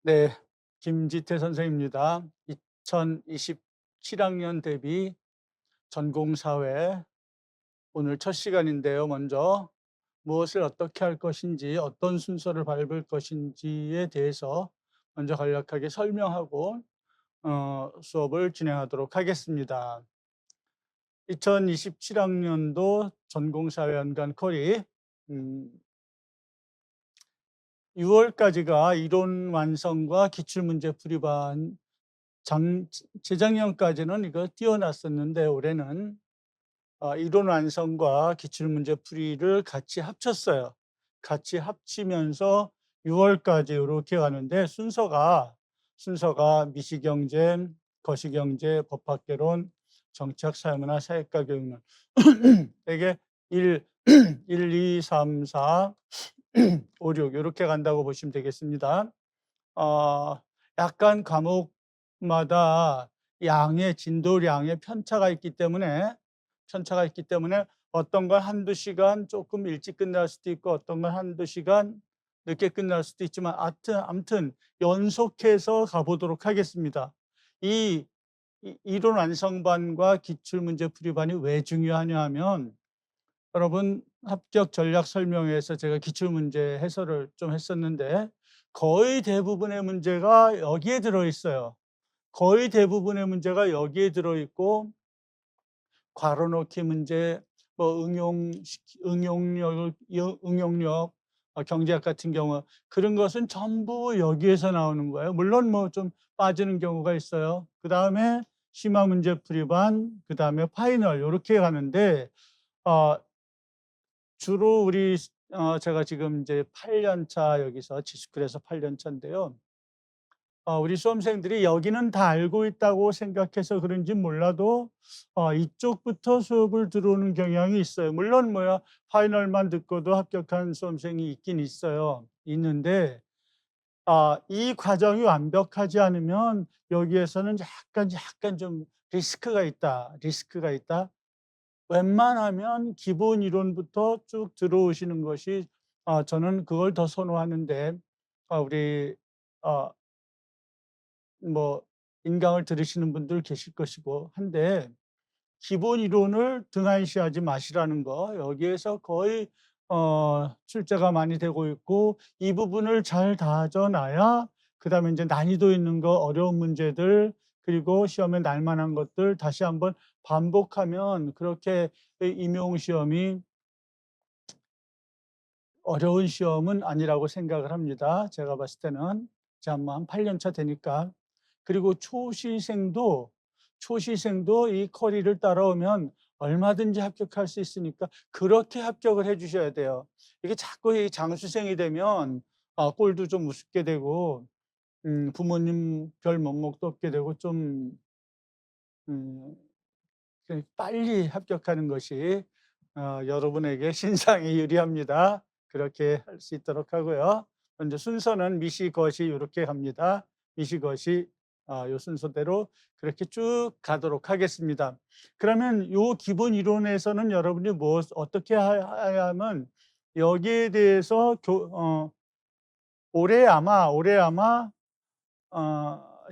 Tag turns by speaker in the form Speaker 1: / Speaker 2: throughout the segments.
Speaker 1: 네, 김지태 선생입니다. 2027학년 대비 전공사회 오늘 첫 시간인데요. 먼저 무엇을 어떻게 할 것인지, 어떤 순서를 밟을 것인지에 대해서 먼저 간략하게 설명하고 수업을 진행하도록 하겠습니다. 2027학년도 전공사회 연간 컬이 6월까지가 이론 완성과 기출문제 풀이반, 재작년까지는 이거 띄워놨었는데 올해는 이론 완성과 기출문제 풀이를 같이 합쳤어요. 같이 합치면서 6월까지 이렇게 가는데 순서가 미시경제, 거시경제, 법학개론, 정치학, 사회문화, 사회과 교육론 이게 1, 1, 2, 3, 4, 5, 6 이렇게 간다고 보시면 되겠습니다. 어 약간 과목마다 진도량의 편차가 있기 때문에 어떤 건 한두 시간 조금 일찍 끝날 수도 있고 어떤 건 한두 시간 늦게 끝날 수도 있지만 아무튼 연속해서 가 보도록 하겠습니다. 이 이론 완성반과 기출문제 풀이반이 왜 중요하냐 하면, 여러분 합격 전략 설명회에서 제가 기출문제 해설을 좀 했었는데 거의 대부분의 문제가 여기에 들어 있어요. 거의 대부분의 문제가 여기에 들어 있고, 괄호 넣기 문제, 뭐 응용력, 경제학 같은 경우 그런 것은 전부 여기에서 나오는 거예요. 물론 뭐 좀 빠지는 경우가 있어요. 그다음에 심화 문제 풀이반, 그다음에 파이널 요렇게 가는데 어 주로 제가 지금 이제 8년 차, 여기서 지스쿨에서 8년 차인데요. 우리 수험생들이 여기는 다 알고 있다고 생각해서 그런지 몰라도 이쪽부터 수업을 들어오는 경향이 있어요. 물론 파이널만 듣고도 합격한 수험생이 있긴 있는데 이 과정이 완벽하지 않으면 여기에서는 약간 좀 리스크가 있다. 웬만하면 기본 이론부터 쭉 들어오시는 것이, 저는 그걸 더 선호하는데, 우리 어 뭐 인강을 들으시는 분들 계실 것이고 한데, 기본 이론을 등한시하지 마시라는 거, 여기에서 거의 출제가 많이 되고 있고, 이 부분을 잘 다져 놔야 그다음에 이제 난이도 있는 거, 어려운 문제들, 그리고 시험에 날 만한 것들 다시 한번 반복하면 그렇게 임용 시험이 어려운 시험은 아니라고 생각을 합니다. 제가 봤을 때는. 제가 뭐 한 8년 차 되니까. 그리고 초시생도 이 커리를 따라오면 얼마든지 합격할 수 있으니까 그렇게 합격을 해 주셔야 돼요. 이게 자꾸 이 장수생이 되면 꼴도 좀 우습게 되고, 부모님 별 면목도 없게 되고, 좀 음 빨리 합격하는 것이 여러분에게 신상에 유리합니다. 그렇게 할 수 있도록 하고요. 먼저 순서는 미시, 거시 이렇게 갑니다. 미시, 거시 요 순서대로 그렇게 쭉 가도록 하겠습니다. 그러면 요 기본 이론에서는 여러분이 어떻게 해야 하면, 여기에 대해서 올해 아마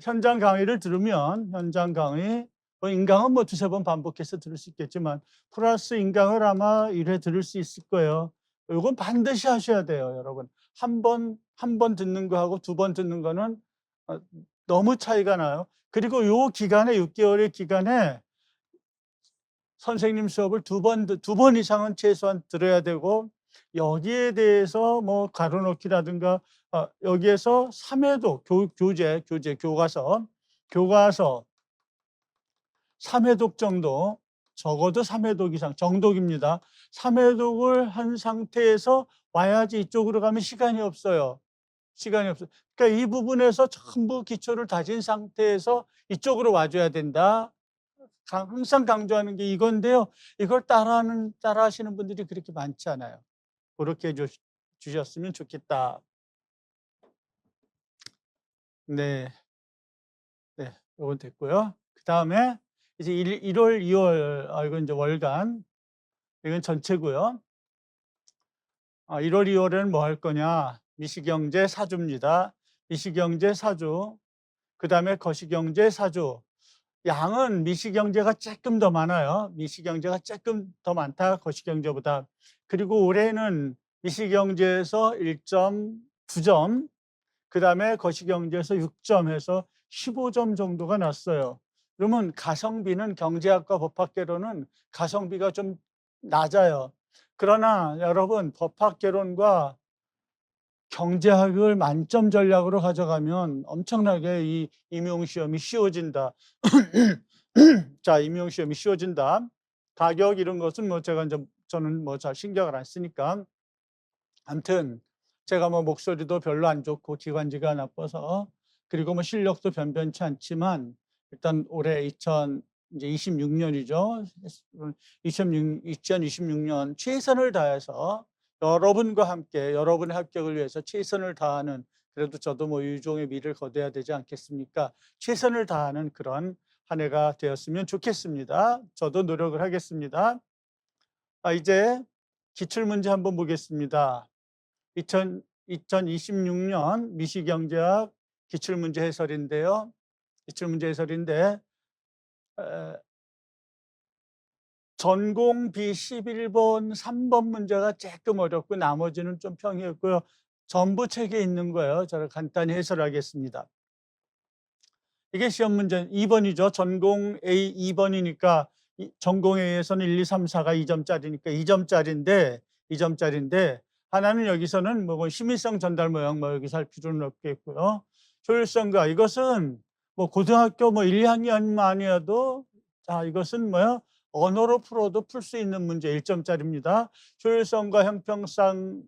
Speaker 1: 현장 강의를 들으면, 현장 강의 인강은 뭐 두세 번 반복해서 들을 수 있겠지만 플러스 인강을 아마 1회 들을 수 있을 거예요. 요건 반드시 하셔야 돼요, 여러분. 한 번 듣는 거하고 두 번 듣는 거는 어 너무 차이가 나요. 그리고 요 기간에, 6 개월의 기간에 선생님 수업을 두 번 이상은 최소한 들어야 되고, 여기에 대해서 뭐 가로놓기라든가 여기에서 3 회독, 교과서 3 회독 정도, 적어도 3 회독 이상, 정독입니다. 3 회독을 한 상태에서 와야지, 이쪽으로 가면 시간이 없어요. 시간이 없어요. 그러니까 이 부분에서 전부 기초를 다진 상태에서 이쪽으로 와 줘야 된다. 항상 강조하는 게 이건데요. 이걸 따라하시는 분들이 그렇게 많지 않아요. 그렇게 해 주셨으면 좋겠다. 네. 네. 요건 됐고요. 그다음에 이제 1월, 2월, 이건 이제 월간, 이건 전체고요. 1월, 2월에는 뭐 할 거냐? 미시경제 4 주입니다. 미시경제 사주, 그다음에 거시경제 사주. 양은 미시경제가 조금 더 많아요. 미시경제가 조금 더 많다, 거시경제보다. 그리고 올해는 미시경제에서 1.9점, 그다음에 거시경제에서 6점 해서 15점 정도가 났어요. 그러면 가성비는 경제학과 법학개론은 가성비가 좀 낮아요. 그러나 여러분, 법학개론과 경제학을 만점 전략으로 가져가면 엄청나게 이 임용시험이 쉬워진다. 자, 임용시험이 쉬워진다. 가격 이런 것은 뭐 제가 이제 저는 뭐 잘 신경을 안 쓰니까. 아무튼 제가 뭐 목소리도 별로 안 좋고 기관지가 나빠서, 그리고 뭐 실력도 변변치 않지만 일단 올해 2026년이죠. 2026년 최선을 다해서 여러분과 함께 여러분의 합격을 위해서 최선을 다하는, 그래도 저도 뭐 유종의 미를 거둬야 되지 않겠습니까? 최선을 다하는 그런 한 해가 되었으면 좋겠습니다. 저도 노력을 하겠습니다. 이제 기출문제 한번 보겠습니다. 2026년 미시경제학 기출문제 해설인데요. 기출문제 해설인데 전공 B11번 3번 문제가 조금 어렵고 나머지는 좀 평이었고요. 전부 책에 있는 거예요. 제가 간단히 해설하겠습니다. 이게 시험 문제 2번이죠. 전공 A 2번이니까 전공 A에서는 1, 2, 3, 4가 2점짜리니까 2점짜리인데 하나는 여기서는 뭐 심의성 전달 모형 뭐 여기서 할 필요는 없겠고요. 효율성과 이것은 뭐 고등학교 뭐 1, 2학년만이어도 자, 이것은 뭐야? 언어로 풀어도 풀 수 있는 문제 1점짜리입니다. 효율성과 형평성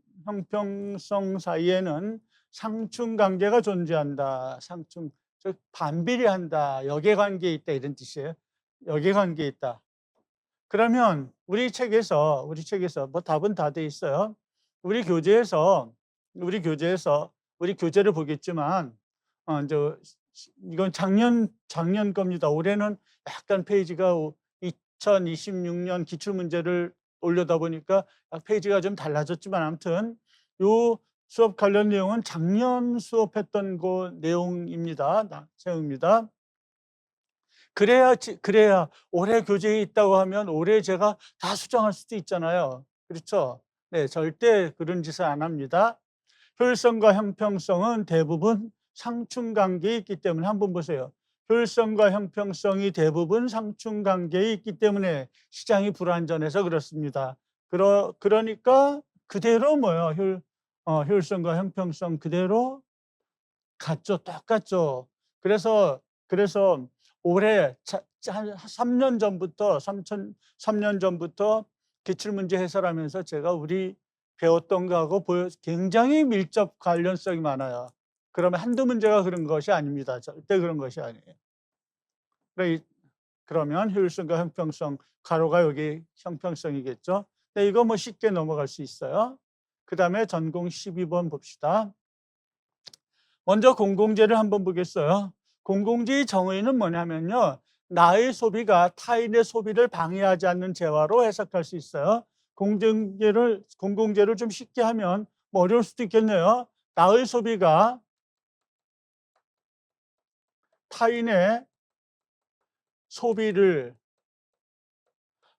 Speaker 1: 사이에는 상충 관계가 존재한다. 상충, 즉 반비례한다, 역의관계에 있다, 이런 뜻이에요. 역의관계에 있다. 그러면 우리 책에서 뭐 답은 다 돼 있어요. 우리 교재를 보겠지만 이제 이건 작년 겁니다. 올해는 약간 페이지가 2026년 기출 문제를 올려다 보니까 페이지가 좀 달라졌지만 아무튼 요 수업 관련 내용은 작년 수업했던 그 내용입니다. 내용입니다. 그래야 올해 교재에 있다고 하면 올해 제가 다 수정할 수도 있잖아요. 그렇죠? 네, 절대 그런 짓을 안 합니다. 효율성과 형평성은 대부분 상충관계에 있기 때문에 한번 보세요. 효율성과 형평성이 대부분 상충관계에 있기 때문에 시장이 불안전해서 그렇습니다. 그러니까 그대로 뭐예요? 효율성과 형평성 그대로 같죠. 똑같죠. 그래서 올해 한 3년 전부터 3년 전부터 기출문제 해설하면서 제가 우리 배웠던 거하고 굉장히 밀접 관련성이 많아요. 그러면 한두 문제가 그런 것이 아닙니다. 절대 그런 것이 아니에요. 그러면 효율성과 형평성, 가로가 여기 형평성이겠죠. 네, 이거 뭐 쉽게 넘어갈 수 있어요. 그 다음에 전공 12번 봅시다. 먼저 공공재를 한번 보겠어요. 공공재의 정의는 뭐냐면요, 나의 소비가 타인의 소비를 방해하지 않는 재화로 해석할 수 있어요. 공공재를 좀 쉽게 하면 뭐 어려울 수도 있겠네요. 나의 소비가 타인의 소비를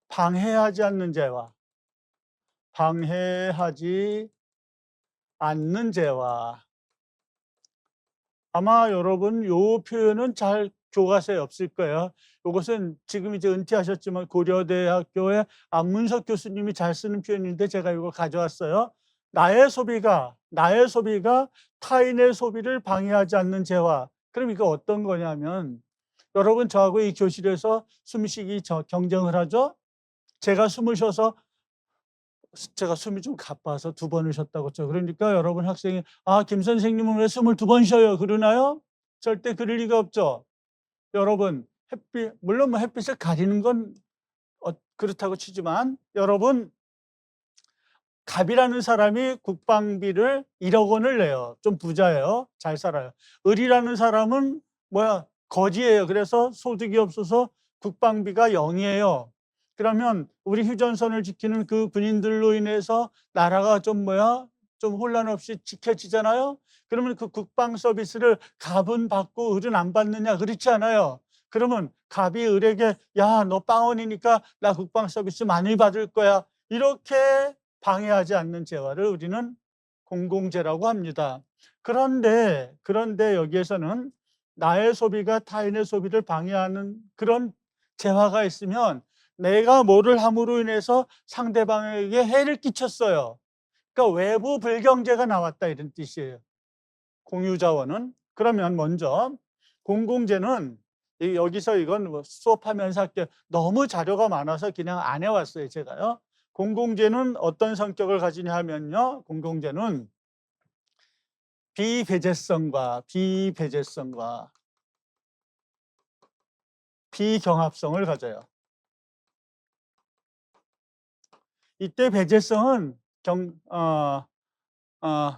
Speaker 1: 방해하지 않는 재화, 방해하지 않는 재화. 아마 여러분 요 표현은 잘 교과서에 없을 거예요. 이것은 지금 이제 은퇴하셨지만 고려대학교의 안문석 교수님이 잘 쓰는 표현인데 제가 이거 가져왔어요. 나의 소비가 타인의 소비를 방해하지 않는 재화. 그럼 이거 어떤 거냐면, 여러분 저하고 이 교실에서 숨쉬기 경쟁을 하죠. 제가 숨을 쉬어서 제가 숨이 좀 가빠서 2번을 쉬었다고 했죠. 그러니까 여러분 학생이 김 선생님은 왜 숨을 2번 쉬어요? 그러나요? 절대 그럴 리가 없죠. 여러분 물론 뭐 햇빛을 가리는 건 그렇다고 치지만, 여러분 갑이라는 사람이 국방비를 1억 원을 내요. 좀 부자예요. 잘 살아요. 을이라는 사람은 거지예요. 그래서 소득이 없어서 국방비가 0이에요. 그러면 우리 휴전선을 지키는 그 군인들로 인해서 나라가 좀 좀 혼란 없이 지켜지잖아요. 그러면 그 국방 서비스를 갑은 받고 을은 안 받느냐? 그렇지 않아요. 그러면 갑이 을에게 "야, 너 빵원이니까 나 국방 서비스 많이 받을 거야." 이렇게 방해하지 않는 재화를 우리는 공공재라고 합니다. 그런데 여기에서는 나의 소비가 타인의 소비를 방해하는 그런 재화가 있으면 내가 뭐를 함으로 인해서 상대방에게 해를 끼쳤어요. 그러니까 외부 불경제가 나왔다 이런 뜻이에요. 공유자원은. 그러면 먼저 공공재는 여기서 이건 뭐 수업하면서 할게요. 너무 자료가 많아서 그냥 안 해왔어요, 제가요. 공공재는 어떤 성격을 가지냐 하면요. 공공재는 비배제성과 비경합성을 가져요. 이때 배제성은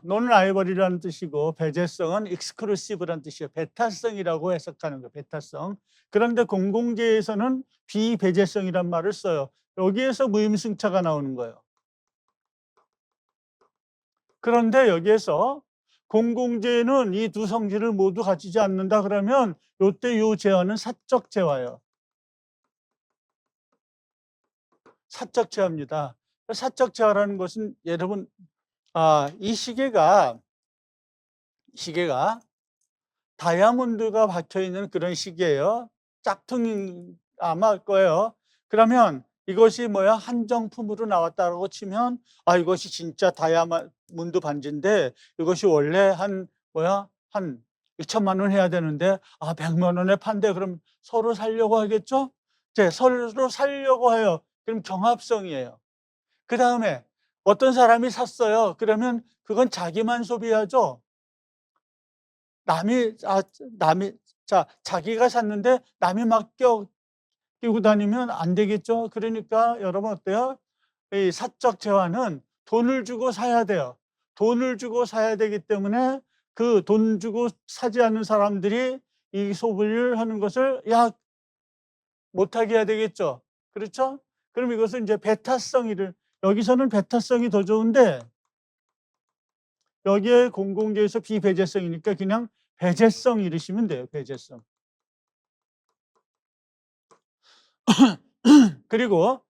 Speaker 1: non-rival이라는 뜻이고 배제성은 exclusive라는 뜻이에요. 배타성이라고 해석하는 거예요. 배타성. 그런데 공공재에서는 비배제성이란 말을 써요. 여기에서 무임승차가 나오는 거예요. 그런데 여기에서 공공재는 이 두 성질을 모두 가지지 않는다 그러면 요때 요 재화는 사적 재화예요. 사적 재화입니다. 사적 재화라는 것은 여러분 이 시계가 다이아몬드가 박혀 있는 그런 시계예요. 짝퉁인 아마 거예요. 그러면 이것이 뭐야? 한정품으로 나왔다라고 치면 이것이 진짜 다이아몬드 반지인데 이것이 원래 한 2천만 원 해야 되는데 100만 원에 판대. 그럼 서로 살려고 하겠죠? 네, 서로 살려고 해요. 그럼 경합성이에요. 그다음에 어떤 사람이 샀어요. 그러면 그건 자기만 소비하죠. 남이 남이 자기가 샀는데 남이 막 끼고 다니면 안 되겠죠. 그러니까 여러분 어때요? 이 사적 재화는 돈을 주고 사야 돼요. 돈을 주고 사야 되기 때문에 그 돈 주고 사지 않는 사람들이 이 소비를 하는 것을 못하게 해야 되겠죠. 그렇죠? 그럼 이것은 이제 배타성이를, 여기서는 배타성이 더 좋은데 여기에 공공재에서 비배제성이니까 그냥 배제성 이르시면 돼요. 배제성. 그리고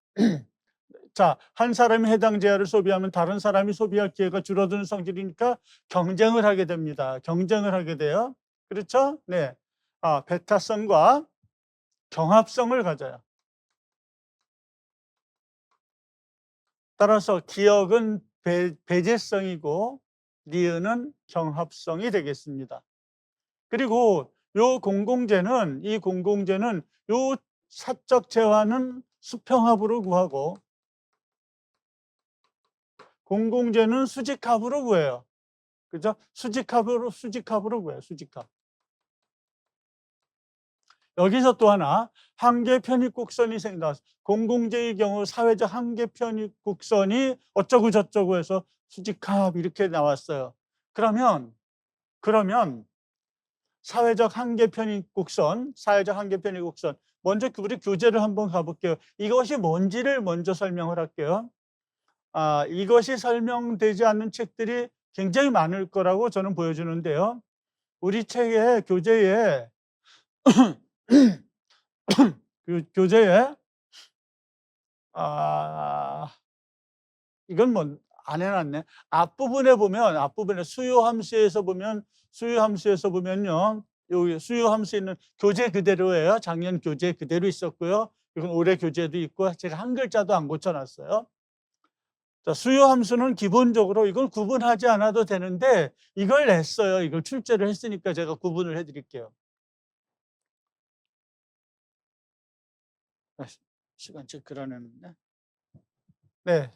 Speaker 1: 한 사람이 해당 재화를 소비하면 다른 사람이 소비할 기회가 줄어드는 성질이니까 경쟁을 하게 됩니다. 경쟁을 하게 돼요. 그렇죠? 네. 배타성과 경합성을 가져요. 따라서 기억은 배제성이고 니은은 경합성이 되겠습니다. 그리고 이 공공재는 요 사적 재화는 수평합으로 구하고 공공재는 수직합으로 구해요. 그죠? 수직합으로 구해요. 수직합. 여기서 또 하나 한계 편입곡선이 생겨나서 공공재의 경우 사회적 한계 편입곡선이 어쩌고 저쩌고 해서 수직합 이렇게 나왔어요. 그러면 사회적 한계 편입곡선 먼저 우리 교재를 한번 가볼게요. 이것이 뭔지를 먼저 설명을 할게요. 이것이 설명되지 않는 책들이 굉장히 많을 거라고 저는 보여주는데요. 우리 책의 교재에 이건 뭐 안 해놨네. 앞부분에 수요함수에서 보면요. 여기 수요함수에 있는 교재 그대로예요. 작년 교재 그대로 있었고요. 이건 올해 교재도 있고 제가 한 글자도 안 고쳐놨어요. 수요함수는 기본적으로 이걸 구분하지 않아도 되는데 이걸 냈어요. 이걸 출제를 했으니까 제가 구분을 해드릴게요. 시간 체크라는데. 네.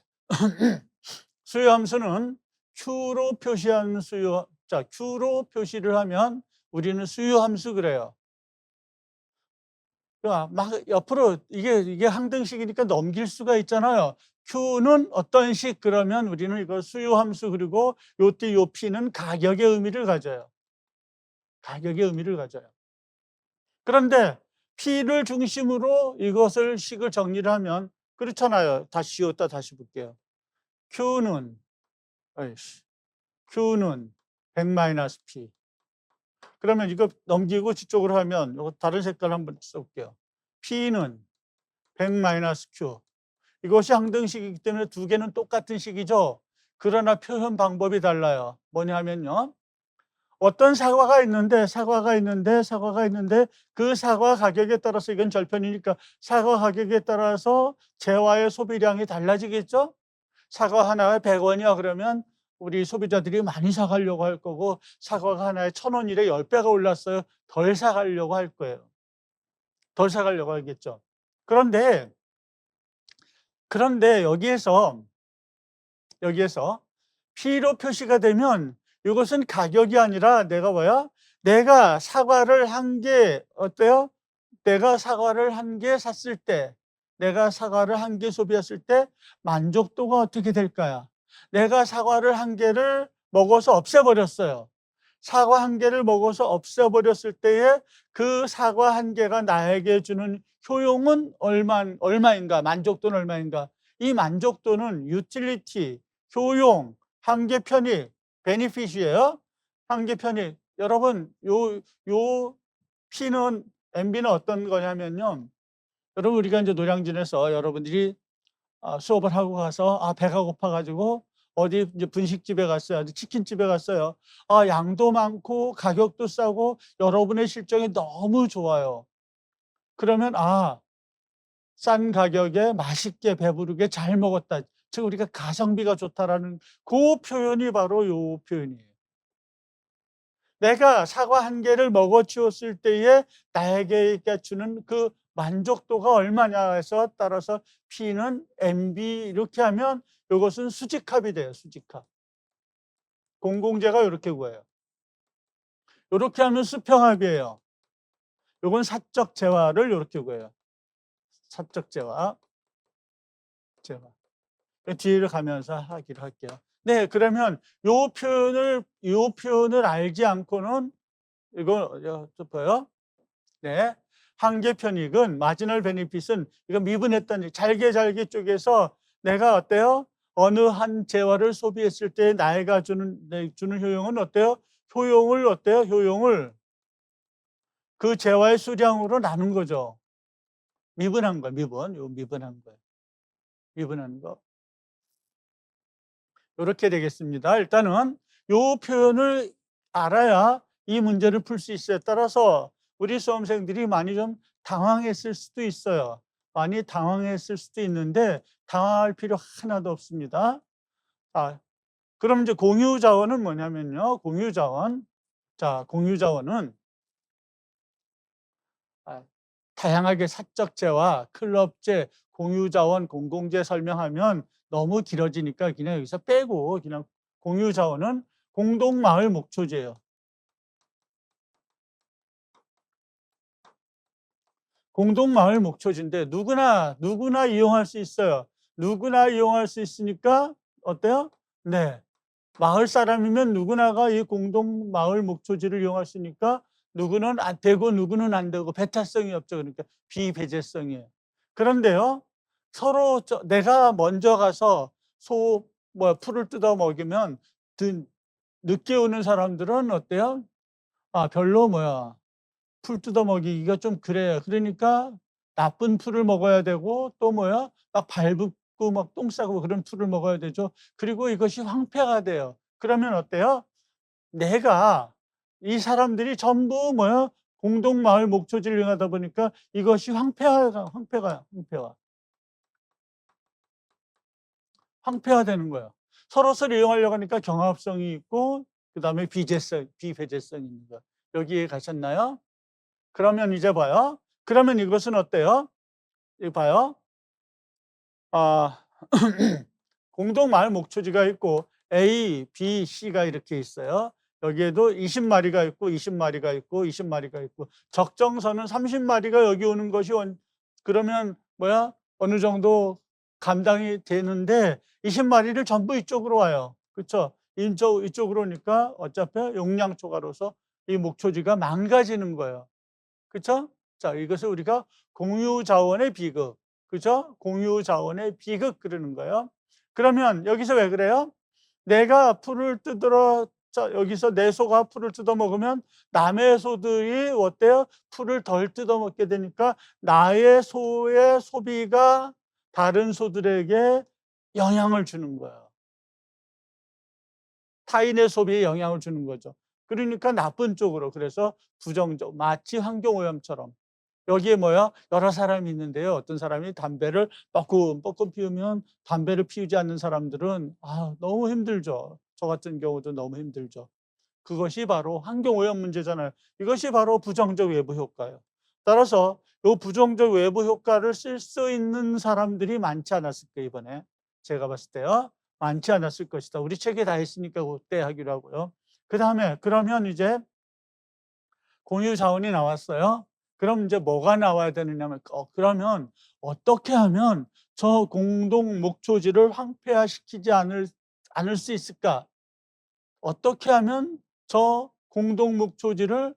Speaker 1: 수요함수는 Q로 표시한 Q로 표시를 하면 우리는 수요함수 그래요. 막 옆으로 이게 항등식이니까 넘길 수가 있잖아요. Q는 어떤 식 그러면 우리는 이거 수요함수, 그리고 요때 요 P는 가격의 의미를 가져요. 그런데 P를 중심으로 이것을 식을 정리를 하면 그렇잖아요. 다시 볼게요. Q는 Q는 100-P. 그러면 이거 넘기고 뒤쪽으로 하면 이거 다른 색깔 한번 써볼게요. P는 100-Q. 이것이 항등식이기 때문에 두 개는 똑같은 식이죠. 그러나 표현 방법이 달라요. 뭐냐면요. 어떤 사과가 있는데 그 사과 가격에 따라서 이건 절편이니까 사과 가격에 따라서 재화의 소비량이 달라지겠죠? 사과 하나에 100원이야 그러면 우리 소비자들이 많이 사가려고 할 거고 사과가 하나에 1,000원이래 10배가 올랐어요. 덜 사가려고 할 거예요. 덜 사가려고 하겠죠. 그런데 여기에서 P로 표시가 되면 이것은 가격이 아니라 내가 뭐야? 내가 사과를 한 개 어때요? 내가 사과를 한 개 샀을 때, 내가 사과를 한 개 소비했을 때 만족도가 어떻게 될까요? 내가 사과를 한 개를 먹어서 없애버렸어요. 사과 한 개를 먹어서 없애버렸을 때에 그 사과 한 개가 나에게 주는 효용은 얼마인가? 만족도는 얼마인가? 이 만족도는 유틸리티, 효용, 한계 편익, 베니핏이에요. 한계 편익. 여러분, 요 P는 MB는 어떤 거냐면요. 여러분, 우리가 이제 노량진에서 여러분들이 수업을 하고 가서 배가 고파가지고 어디 이제 분식집에 갔어요. 치킨집에 갔어요. 양도 많고 가격도 싸고 여러분의 실적이 너무 좋아요. 그러면 싼 가격에 맛있게 배부르게 잘 먹었다. 즉 우리가 가성비가 좋다라는 그 표현이 바로 요 표현이에요. 내가 사과 한 개를 먹어 치웠을 때에 나에게 주는 그 만족도가 얼마냐에서 따라서 P는 MB 이렇게 하면 이것은 수직합이 돼요. 수직합. 공공재가 이렇게 구해요. 이렇게 하면 수평합이에요. 이건 사적 재화를 이렇게 구해요. 사적 재화. 뒤를 가면서 하기로 할게요. 네, 그러면 요 표현을 알지 않고는 이거 보여? 네. 한계 편익은 마지널 베니핏은 이거 미분했던 잘게 쪼개서 내가 어때요? 어느 한 재화를 소비했을 때 나에게 주는 효용은 어때요? 효용을 어때요? 효용을 그 재화의 수량으로 나눈 거죠. 미분한 거예요. 미분한 거예요. 미분한 거. 이렇게 되겠습니다. 일단은 요 표현을 알아야 이 문제를 풀 수 있어요. 따라서 우리 수험생들이 많이 좀 당황했을 수도 있어요. 많이 당황했을 수도 있는데 당황할 필요 하나도 없습니다. 그럼 이제 공유자원은 뭐냐면요. 공유자원. 공유자원은 다양하게 사적재와 클럽재, 공유자원, 공공재 설명하면 너무 길어지니까 그냥 여기서 빼고 그냥 공유자원은 공동마을 목초지예요. 공동마을 목초지인데 누구나 이용할 수 있어요. 누구나 이용할 수 있으니까 어때요? 네. 마을 사람이면 누구나가 이 공동마을 목초지를 이용할 수 있으니까 누구는 되고 누구는 안 되고 배타성이 없죠. 그러니까 비배제성이에요. 그런데요. 서로 내가 먼저 가서 풀을 뜯어 먹이면 늦게 오는 사람들은 어때요? 별로 풀 뜯어 먹이기가 좀 그래요. 그러니까 나쁜 풀을 먹어야 되고 또 막 발붙고 막 똥 싸고 그런 풀을 먹어야 되죠. 그리고 이것이 황폐가 돼요. 그러면 어때요? 내가 이 사람들이 전부 공동마을 목초지를 이용하다 보니까 이것이 황폐화되는 거예요. 서로 이용하려고 하니까 경합성이 있고 그다음에 비배제성이 있는 거예요. 여기에 가셨나요? 그러면 이제 봐요. 그러면 이것은 어때요? 이거 봐요. 공동마을 목초지가 있고 A, B, C가 이렇게 있어요. 여기에도 20마리가 있고 20마리가 있고 20마리가 있고 적정선은 30마리가 여기 오는 것이 그러면 어느 정도 감당이 되는데 20마리를 전부 이쪽으로 와요. 그렇죠? 이쪽으로 오니까 어차피 용량 초과로서 이 목초지가 망가지는 거예요. 그렇죠? 자, 이것을 우리가 공유 자원의 비극, 그렇죠? 공유 자원의 비극 그러는 거예요. 그러면 여기서 왜 그래요? 내가 풀을 뜯으러 여기서 내 소가 풀을 뜯어 먹으면 남의 소들이 어때요? 풀을 덜 뜯어 먹게 되니까 나의 소의 소비가 다른 소들에게 영향을 주는 거예요. 타인의 소비에 영향을 주는 거죠. 그러니까 나쁜 쪽으로, 그래서 부정적, 마치 환경오염처럼. 여기에 뭐야? 여러 사람이 있는데요. 어떤 사람이 담배를 뻐끔뻐끔 피우면 담배를 피우지 않는 사람들은 너무 힘들죠. 저 같은 경우도 너무 힘들죠. 그것이 바로 환경오염 문제잖아요. 이것이 바로 부정적 외부 효과예요. 따라서 이 부정적 외부 효과를 쓸 수 있는 사람들이 많지 않았을까, 이번에. 제가 봤을 때요. 많지 않았을 것이다. 우리 책에 다 있으니까 그때 하기로 하고요. 그다음에 그러면 이제 공유 자원이 나왔어요. 그럼 이제 뭐가 나와야 되느냐면, 그러면 어떻게 하면 저 공동 목초지를 황폐화시키지 않을 수 있을까? 어떻게 하면 저 공동 목초지를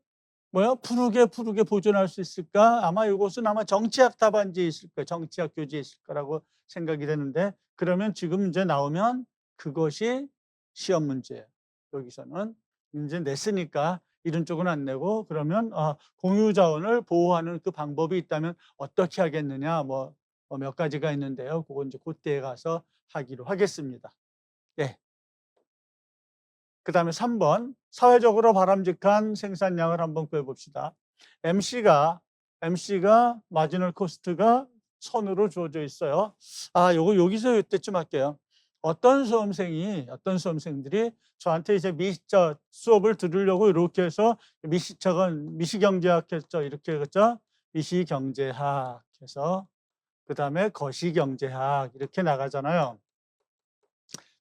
Speaker 1: 푸르게 보존할 수 있을까? 아마 이것은 아마 정치학 답안지에 있을 거예요. 정치학 교재에 있을 거라고 생각이 되는데, 그러면 지금 이제 나오면 그것이 시험 문제예요. 여기서는 이제 냈으니까 이런 쪽은 안 내고, 그러면 공유 자원을 보호하는 그 방법이 있다면 어떻게 하겠느냐, 몇 가지가 있는데요. 그건 이제 그때에 가서 하기로 하겠습니다. 예. 그다음에 3번, 사회적으로 바람직한 생산량을 한번 구해 봅시다. MC가 마지널 코스트가 선으로 주어져 있어요. 요거 여기서 이때쯤 할게요. 어떤 수험생들이 저한테 이제 수업을 들으려고 이렇게 해서 미시경제학 했죠. 이렇게 했죠. 미시경제학 해서 그다음에 거시경제학 이렇게 나가잖아요.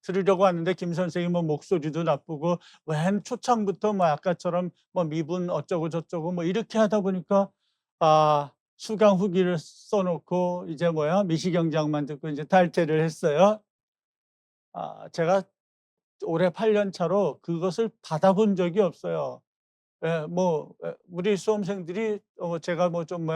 Speaker 1: 들으려고 하는데 김 선생이 목소리도 나쁘고 웬 초창부터 아까처럼 미분 어쩌고 저쩌고 이렇게 하다 보니까 수강 후기를 써놓고 이제 미시경제학만 듣고 이제 탈퇴를 했어요. 제가 올해 8년 차로 그것을 받아본 적이 없어요. 예, 우리 수험생들이 제가 좀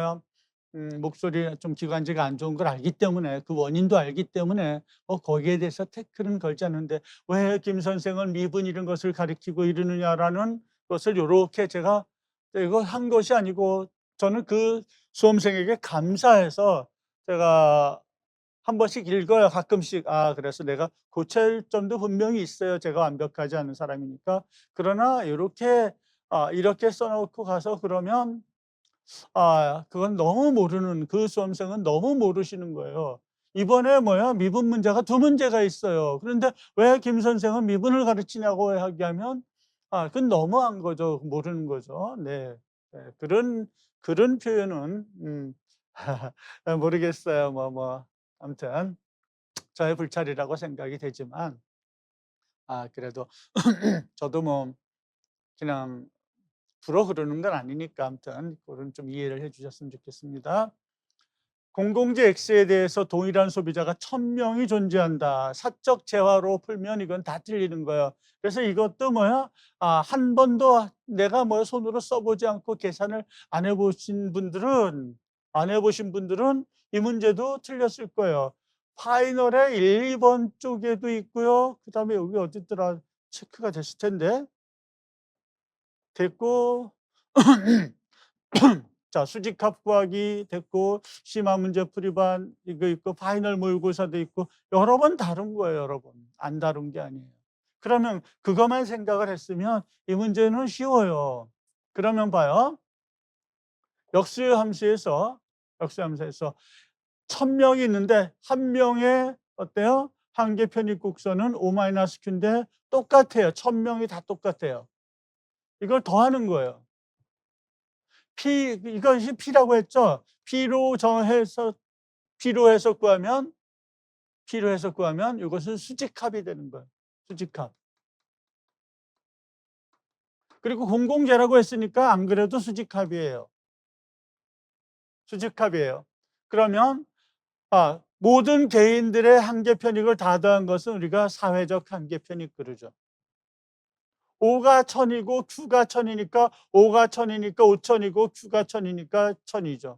Speaker 1: 목소리 좀 기관지가 안 좋은 걸 알기 때문에, 그 원인도 알기 때문에 거기에 대해서 태클은 걸지 않는데, 왜 김 선생은 미분 이런 것을 가르치고 이러느냐라는 것을 요렇게 제가 이거 한 것이 아니고, 저는 그 수험생에게 감사해서 제가 한 번씩 읽어요, 가끔씩. 그래서 내가 고칠 점도 분명히 있어요. 제가 완벽하지 않은 사람이니까. 그러나 요렇게 이렇게 써 놓고 가서 그러면 그건 너무 모르는, 그 수험생은 너무 모르시는 거예요. 이번에 미분 문제가 두 문제가 있어요. 그런데 왜 김 선생은 미분을 가르치냐고 하면 그건 너무한 거죠. 모르는 거죠. 네. 네. 그런 표현은 모르겠어요. 아무튼 저의 불찰이라고 생각이 되지만, 그래도 저도 그냥 불어 그러는 건 아니니까 아무튼 그건 좀 이해를 해 주셨으면 좋겠습니다. 공공재 X에 대해서 동일한 소비자가 1,000명이 존재한다. 사적 재화로 풀면 이건 다 틀리는 거예요. 그래서 이것도 한 번도 내가 손으로 써 보지 않고 계산을 안 해 보신 분들은 이 문제도 틀렸을 거예요. 파이널에 1, 2번 쪽에도 있고요. 그다음에 여기 어디 있더라? 체크가 됐을 텐데. 됐고 자, 수직합 구하기 됐고, 심화 문제 풀이반 이거 있고, 파이널 모의고사도 있고, 여러 번 다룬 거예요, 여러 번. 안 다룬 게 아니에요. 그러면 그것만 생각을 했으면 이 문제는 쉬워요. 그러면 봐요. 역수의 함수에서 1,000명이 있는데 한 명의 어때요? 한계 편입 곡선은 O-Q인데 똑같아요. 1,000명이 다 똑같아요. 이걸 더하는 거예요. 이것이 P라고 했죠. P로 해서 구하면 이것은 수직합이 되는 거예요. 수직합. 그리고 공공재라고 했으니까 안 그래도 수직합이에요. 수직합이에요. 그러면 모든 개인들의 한계 편익을 다 더한 것은 우리가 사회적 한계 편익 그러죠. O가 1,000이고 Q가 1,000이니까 O가 1,000이니까 5,000이고 Q가 1,000이니까 1,000이죠.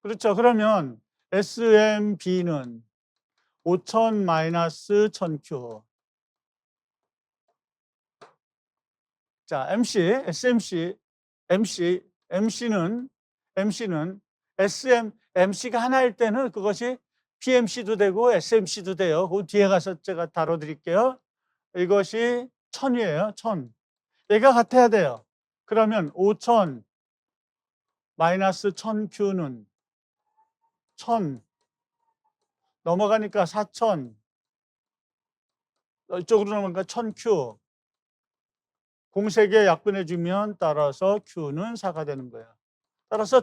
Speaker 1: 그렇죠. 그러면 SMB는 5,000 마이너스 1,000Q. 자, SMC, MC는 MC가 하나일 때는 그것이 PMC도 되고 SMC도 돼요. 그 뒤에 가서 제가 다뤄드릴게요. 이것이 1000이에요. 1000. 얘가 같아야 돼요. 그러면 5000 마이너스 1000Q는 1000 넘어가니까 4000 이쪽으로 넘어가니까 1000Q 공세기에 약분해주면 따라서 Q는 4가 되는 거예요. 따라서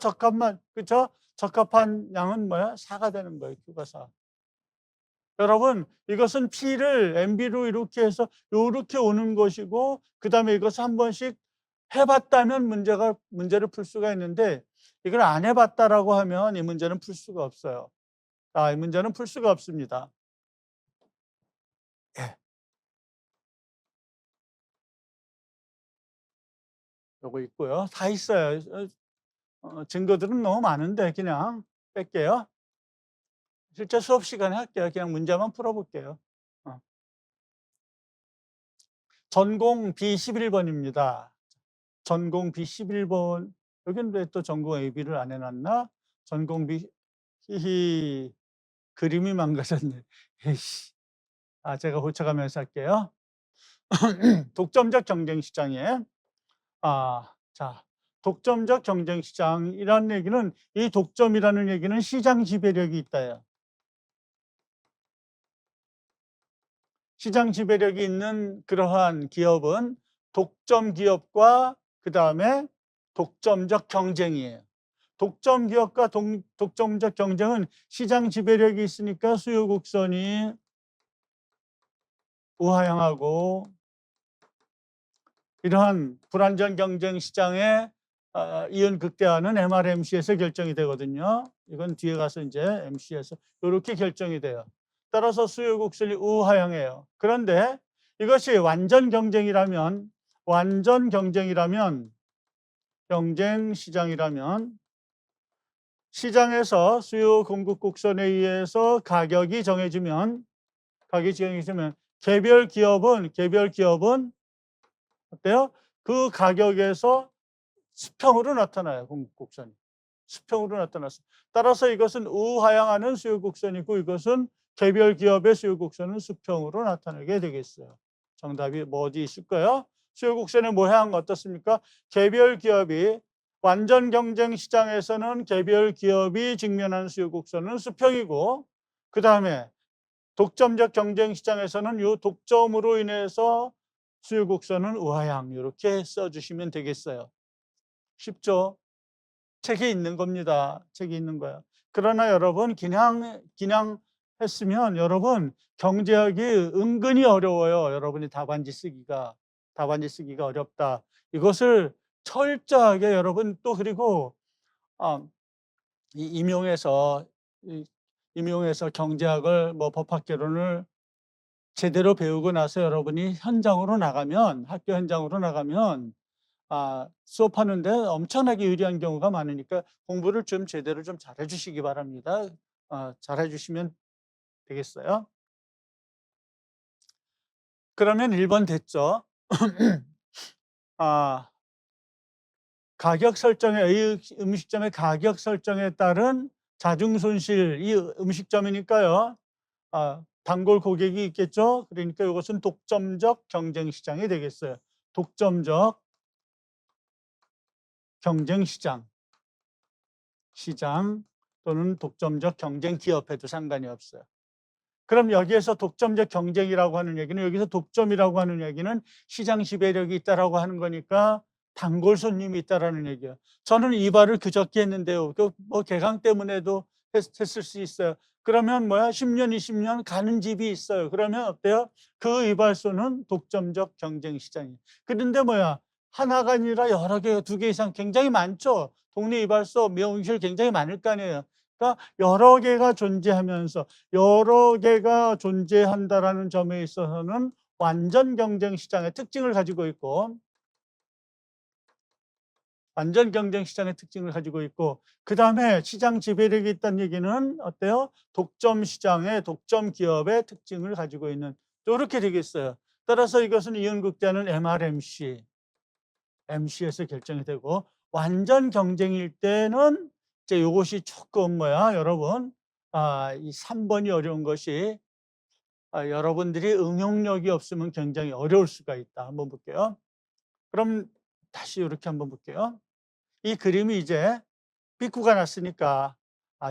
Speaker 1: 그렇죠? 적합한 양은 뭐야? 4가 되는 거예요. Q가 4. 여러분, 이것은 P를 MB로 이렇게 해서 이렇게 오는 것이고, 그 다음에 이것을 한 번씩 해봤다면 문제를 풀 수가 있는데, 이걸 안 해봤다라고 하면 이 문제는 풀 수가 없어요. 이 문제는 풀 수가 없습니다. 예. 요거 있고요. 다 있어요. 증거들은 너무 많은데 그냥 뺄게요. 실제 수업 시간에 할게요. 그냥 문제만 풀어볼게요. 전공 B11번입니다. 전공 B11번. 여기는 왜 또 전공 AB를 안 해놨나? 전공 B, 히히, 그림이 망가졌네. 에이씨. 제가 고쳐가면서 할게요. 독점적 경쟁 시장에, 자, 독점적 경쟁 시장이라는 얘기는, 이 독점이라는 얘기는 시장 지배력이 있다요. 시장 지배력이 있는 그러한 기업은 독점 기업과 그 다음에 독점적 경쟁이에요. 독점 기업과 독점적 경쟁은 시장 지배력이 있으니까 수요 곡선이 우하향하고, 이러한 불안전 경쟁 시장의 이윤 극대화는 MRMC에서 결정이 되거든요. 이건 뒤에 가서 이제 MC에서 이렇게 결정이 돼요. 따라서 수요 곡선이 우하향해요. 그런데 이것이 완전 경쟁 경쟁 시장이라면 시장에서 수요 공급 곡선에 의해서 가격이 정해지면 개별 기업은 어때요? 그 가격에서 수평으로 나타나요. 공급 곡선이. 수평으로 나타났어요. 따라서 이것은 우하향하는 수요 곡선이고, 이것은 개별 기업의 수요 곡선은 수평으로 나타나게 되겠어요. 정답이 뭐 어디 있을까요? 수요 곡선의 모양 어떻습니까? 개별 기업이 완전 경쟁 시장에서는 개별 기업이 직면하는 수요 곡선은 수평이고, 그 다음에 독점적 경쟁 시장에서는 이 독점으로 인해서 수요 곡선은 우하향, 이렇게 써주시면 되겠어요. 쉽죠? 책에 있는 겁니다. 책에 있는 거야. 그러나 여러분, 그냥 했으면 여러분 경제학이 은근히 어려워요. 여러분이 답안지 쓰기가 어렵다. 이것을 철저하게 여러분, 또 그리고 임용해서 경제학을 법학개론을 제대로 배우고 나서 여러분이 학교 현장으로 나가면 수업하는데 엄청나게 유리한 경우가 많으니까 공부를 좀 제대로 좀 잘해 주시기 바랍니다. 잘해 주시면 되겠어요. 그러면 1번 됐죠. 가격 설정에, 음식점의 가격 설정에 따른 자중 손실, 이 음식점이니까요. 단골 고객이 있겠죠. 그러니까 이것은 독점적 경쟁 시장이 되겠어요. 독점적 경쟁 시장 또는 독점적 경쟁 기업에도 상관이 없어요. 그럼 여기에서 독점적 경쟁이라고 하는 얘기는, 여기서 독점이라고 하는 얘기는 시장 지배력이 있다라고 하는 거니까 단골 손님이 있다라는 얘기예요. 저는 이발을 그저께 했는데요. 개강 때문에도 했을 수 있어요. 그러면 10년, 20년 가는 집이 있어요. 그러면 어때요? 그 이발소는 독점적 경쟁 시장이에요. 그런데 하나가 아니라 여러 개, 2개 이상 굉장히 많죠. 동네 이발소, 미용실 굉장히 많을 거 아니에요. 그러니까 여러 개가 존재한다라는 점에 있어서는 완전 경쟁 시장의 특징을 가지고 있고, 그 다음에 시장 지배력이 있다는 얘기는 어때요? 독점 기업의 특징을 가지고 있는, 이렇게 되겠어요. 따라서 이것은 이윤 극대화는 MRMC. MC에서 결정이 되고, 완전 경쟁일 때는 이제 요것이 조금 뭐야, 여러분, 이 3번이 어려운 것이, 여러분들이 응용력이 없으면 굉장히 어려울 수가 있다. 한번 볼게요. 그럼 다시 이렇게 한번 볼게요. 이 그림이 이제 삐꾸가 났으니까,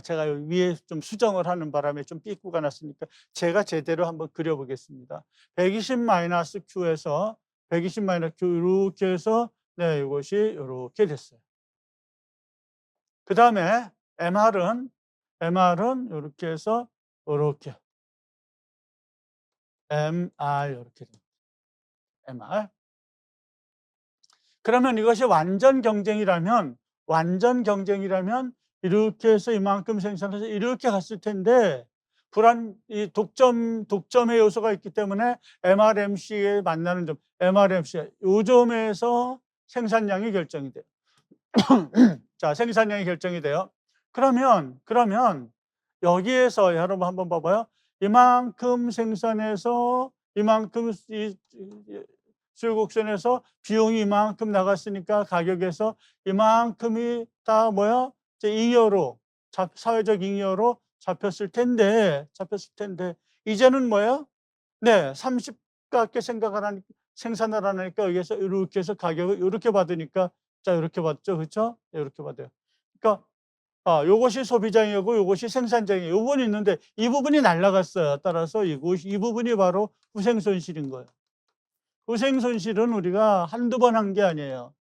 Speaker 1: 제가 위에 좀 수정을 하는 바람에 좀 삐꾸가 났으니까 제가 제대로 한번 그려보겠습니다. 120 마이너스 Q에서 120 마이너스 Q 이렇게 해서, 네, 이것이 이렇게 됐어요. 그 다음에 MR은 이렇게 해서 이렇게 MR 이렇게 됩니다. MR. 그러면 이것이 완전 경쟁이라면 이렇게 해서 이만큼 생산해서 이렇게 갔을 텐데, 이 독점의 요소가 있기 때문에 MRMC에 만나는 점, MRMC 요 점에서 생산량이 결정이 돼요. 자, 생산량이 결정이 돼요. 그러면 여기에서 여러분 한번 봐봐요. 이만큼 생산해서 이만큼 수요곡선에서 비용이 이만큼 나갔으니까 가격에서 이만큼이 다 뭐야? 이제 잉여로, 사회적 잉여로 잡혔을 텐데 이제는 뭐야? 네, 30갖게 생산을 하니까 여기서 이렇게 해서 가격을 이렇게 받으니까, 자, 이렇게 받죠. 그렇죠? 이렇게 받아요. 그러니까 요것이 소비장이고 요것이 생산장이에요. 요 부분이 있는데 이 부분이 날아갔어요. 따라서 이 부분이 바로 후생 손실인 거예요. 후생 손실은 우리가 한두 번 한 게 아니에요.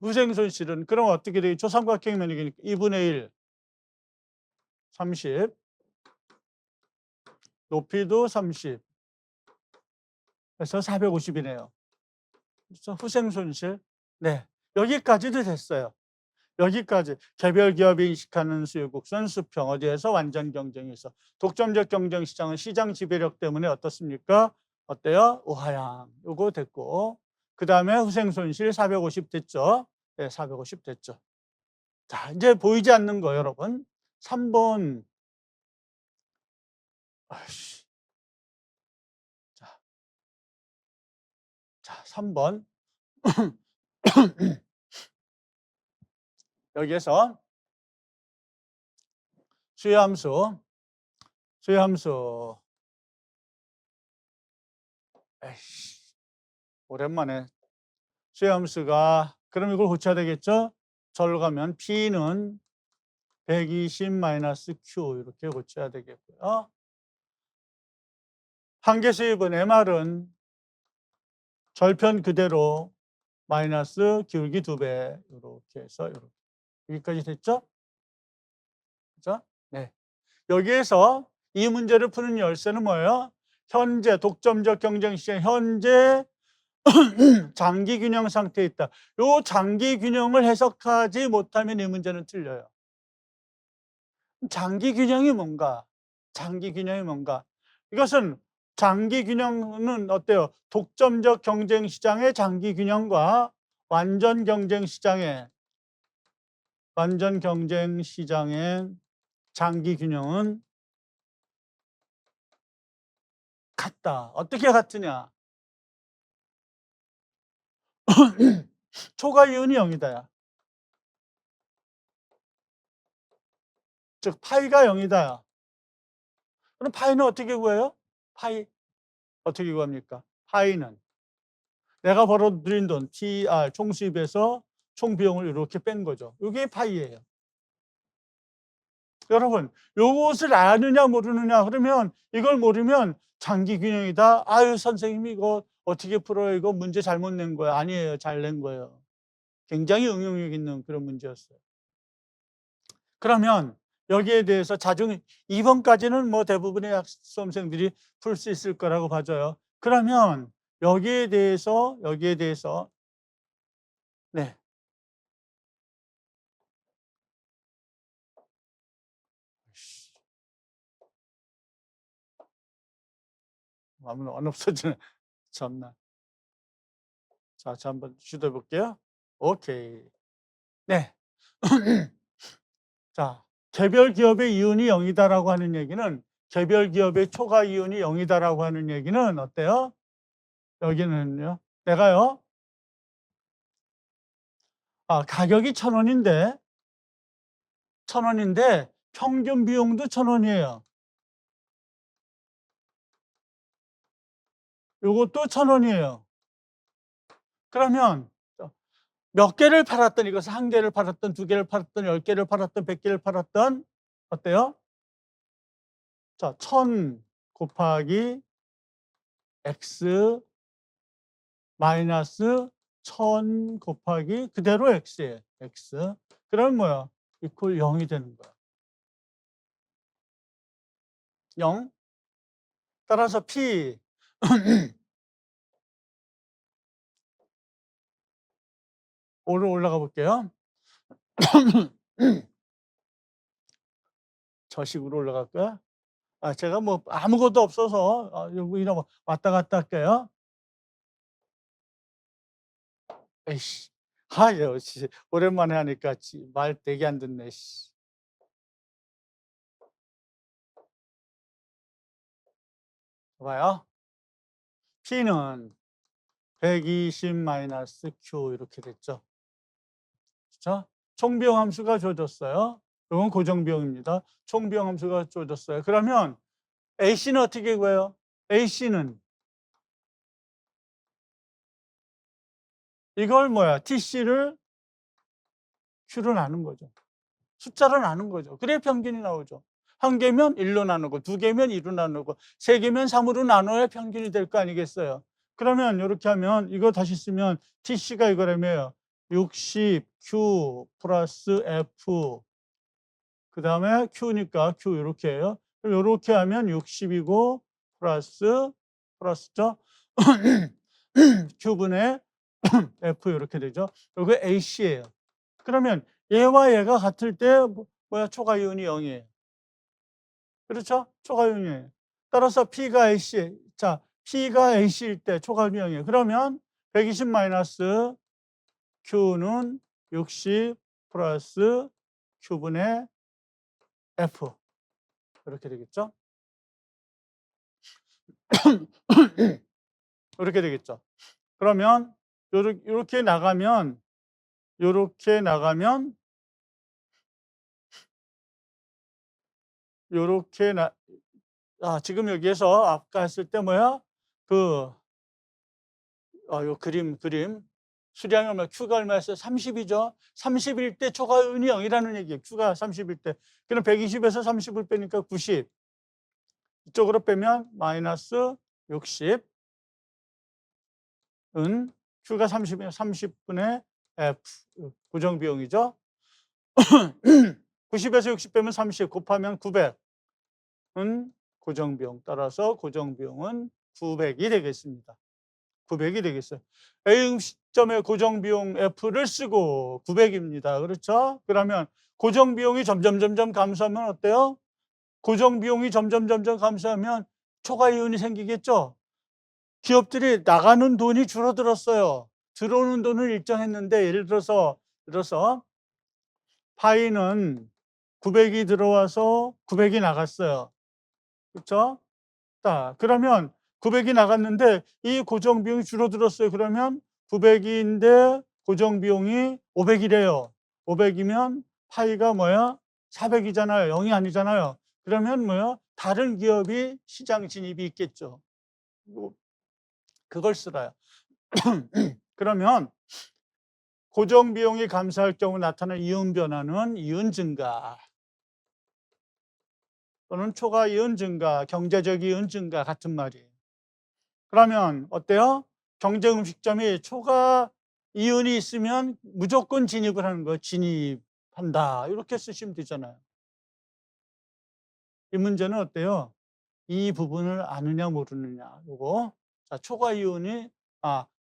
Speaker 1: 후생 손실은 그럼 어떻게 되겠죠? 삼각형면이니까 2분의 1, 30, 높이도 30, 그래서 450이네요. 그래서 후생 손실. 네, 여기까지도 됐어요. 여기까지 개별 기업이 인식하는 수요곡선 수평, 어디에서 완전 경쟁이 있어. 독점적 경쟁 시장은 시장 지배력 때문에 어떻습니까? 어때요? 우하향. 요거 됐고, 그 다음에 후생 손실 450 됐죠? 네, 450 됐죠. 자, 이제 보이지 않는 거 여러분. 3번. 아이씨. 자, 3번. 여기에서 수요함수. 에이씨. 오랜만에 수요함수가, 그럼 이걸 고쳐야 되겠죠? 절로 가면 P는 120-Q 이렇게 고쳐야 되겠고요. 한계 수입은 MR은 절편 그대로 마이너스 기울기 2배 이렇게 해서 이렇게. 여기까지 됐죠? 그죠? 네. 여기에서 이 문제를 푸는 열쇠는 뭐예요? 현재 독점적 경쟁 시장, 현재 장기 균형 상태에 있다. 요 장기 균형을 해석하지 못하면 이 문제는 틀려요. 장기 균형이 뭔가? 이것은 장기 균형은 어때요? 독점적 경쟁 시장의 장기 균형과 완전 경쟁 시장의 장기 균형은 같다. 어떻게 같으냐? 초과 이윤이 0이다. 즉 파이가 0이다. 그럼 파이는 어떻게 구해요? 파이 어떻게 구합니까? 파이는 내가 벌어들인 돈 TR 총수입에서 총 비용을 이렇게 뺀 거죠. 이게 파이예요. 여러분, 요것을 아느냐 모르느냐, 그러면 이걸 모르면 장기 균형이다. 아유, 선생님이 이거 어떻게 풀어요? 이거 문제 잘못 낸 거야. 아니에요. 잘 낸 거예요. 굉장히 응용력 있는 그런 문제였어요. 그러면 여기에 대해서 2번까지는 뭐 대부분의 수험생들이 풀 수 있을 거라고 봐져요. 그러면 여기에 대해서 네. 아무나 안 없어지네. 참나. 자, 한번 시도해 볼게요. 오케이. 네. 자, 개별 기업의 이윤이 0이다라고 하는 얘기는, 개별 기업의 초과 이윤이 0이다라고 하는 얘기는 어때요? 여기는요. 내가요. 가격이 1,000원인데 평균 비용도 1,000원이에요. 요것도 1,000원이에요. 그러면 몇 개를 팔았던, 이것을 1 개를 팔았던, 2 개를 팔았던, 10 개를 팔았던, 100 개를 팔았던 어때요? 자, 1,000 곱하기 x 마이너스 1,000 곱하기 그대로 x예요. x. 그러면 뭐야? 이퀄 0이 되는 거야. 0. 따라서 p 올라가 볼게요. 저 식으로 올라갈 거야? 제가 뭐 아무것도 없어서 이런 왔다 갔다 할게요. 에이씨. 역시 오랜만에 하니까 말 되게 안 듣네, 씨. 봐요. P는 120 마이너스 Q 이렇게 됐죠. 그렇죠? 총비용 함수가 주어졌어요. 이건 고정비용입니다. 총비용 함수가 주어졌어요. 그러면 AC는 어떻게 구해요? AC는 이걸 뭐야? TC를 Q로 나눈 거죠. 숫자로 나눈 거죠. 그래야 평균이 나오죠. 1 개면 1로 나누고 2 개면 2로 나누고 3 개면 3으로 나눠야 평균이 될 거 아니겠어요. 그러면 이렇게 하면 이거 다시 쓰면 TC가 이거라며요. 60 Q 플러스 F 그다음에 Q니까 Q 이렇게 해요. 그럼 이렇게 하면 60이고 플러스죠. Q분의 F 이렇게 되죠. 이게 AC예요. 그러면 얘와 얘가 같을 때 초과 이온이 0이에요. 그렇죠? 초과 이온이 0이에요. 따라서 P가 AC. 자, P가 AC일 때 초과 이온이 0이에요. 그러면 120 마이너스 Q는 60 플러스 Q분의 F. 이렇게 되겠죠? 이렇게 되겠죠. 그러면 요렇게 나가면 요렇게 지금 여기에서 아까 했을 때 요 그림 수량이 얼마, Q가 얼마였어요? 30이죠. 30일 때 초과이온이 0이라는 얘기예요. Q가 30일 때. 그럼 120에서 30을 빼니까 90. 이쪽으로 빼면 마이너스 60은 Q가 30이면 30분의 F 고정비용이죠. 90에서 60 빼면 30 곱하면 900은 고정비용. 따라서 고정비용은 900이 되겠습니다. 900이 되겠어요. A 음식점의 고정비용 F를 쓰고 900입니다. 그렇죠? 그러면 고정비용이 점점 감소하면 어때요? 고정비용이 점점 감소하면 초과이온이 생기겠죠? 기업들이 나가는 돈이 줄어들었어요. 들어오는 돈은 일정했는데 예를 들어서 파이는 900이 들어와서 900이 나갔어요. 그렇죠? 자, 그러면 900이 나갔는데 이 고정비용이 줄어들었어요. 그러면 900인데 고정비용이 500이래요. 500이면 파이가 400이잖아요. 0이 아니잖아요. 그러면 다른 기업이 시장 진입이 있겠죠. 그걸 쓰라요. 그러면 고정비용이 감소할 경우 나타나는 이온 변화는 이온 증가 또는 초과 이온 증가, 경제적 이온 증가 같은 말이에요. 그러면 어때요? 경제 음식점이 초과 이온이 있으면 무조건 진입을 하는 거예요. 진입한다. 이렇게 쓰시면 되잖아요. 이 문제는 어때요? 이 부분을 아느냐 모르느냐. 요거. 자, 초과 이온이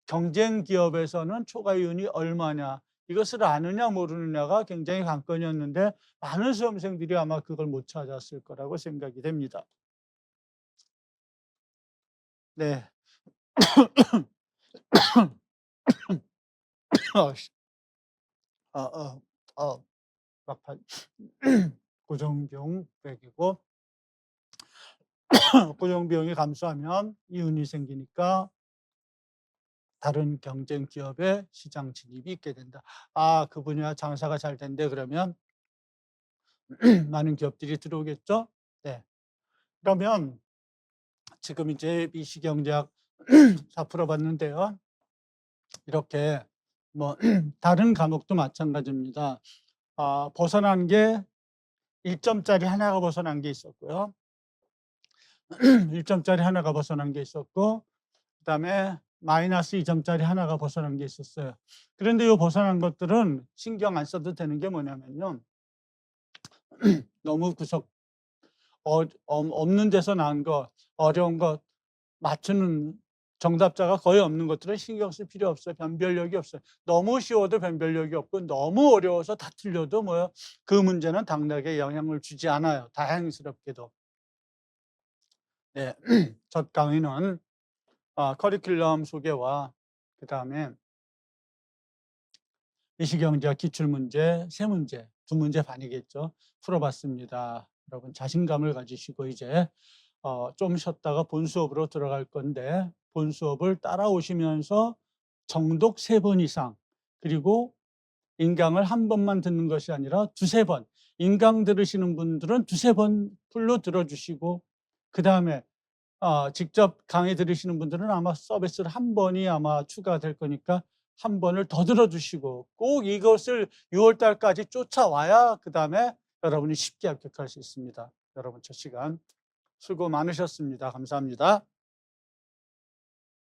Speaker 1: 경쟁 기업에서는 초과 이온이 얼마냐. 이것을 아느냐 모르느냐가 굉장히 관건이었는데 많은 수험생들이 아마 그걸 못 찾았을 거라고 생각이 됩니다. 네. 막판 고정비용 100이고 고정비용이 감소하면 이온이 생기니까 다른 경쟁 기업의 시장 진입이 있게 된다. 그 분야 장사가 잘 된대 그러면 많은 기업들이 들어오겠죠? 네. 그러면 지금 이제 미시경제학 다 풀어봤는데요. 이렇게 뭐 다른 과목도 마찬가지입니다. 벗어난 게 1 점짜리 하나가 벗어난 게 있었고요. 1 점짜리 하나가 벗어난 게 있었고 그다음에 마이너스 2 점짜리 하나가 벗어난 게 있었어요. 그런데 요 벗어난 것들은 신경 안 써도 되는 게 뭐냐면요. 너무 구석 없는 데서 나온 거, 어려운 거 맞추는 정답자가 거의 없는 것들은 신경 쓸 필요 없어요. 변별력이 없어요. 너무 쉬워도 변별력이 없고 너무 어려워서 다 틀려도 뭐요, 그 문제는 당락에 영향을 주지 않아요, 다행스럽게도. 네. 첫 강의는 커리큘럼 소개와 그다음에 미시경제학 기출문제 3문제, 2문제 반이겠죠. 풀어봤습니다. 여러분 자신감을 가지시고 이제 좀 쉬었다가 본 수업으로 들어갈 건데 본 수업을 따라오시면서 정독 3번 이상, 그리고 인강을 한 번만 듣는 것이 아니라 두세 번, 인강 들으시는 분들은 두세 번 풀로 들어주시고 그다음에 직접 강의 들으시는 분들은 아마 서비스를 한 번이 아마 추가될 거니까 한 번을 더 들어주시고 꼭 이것을 6월 달까지 쫓아와야 그다음에 여러분이 쉽게 합격할 수 있습니다. 여러분 첫 시간 수고 많으셨습니다. 감사합니다.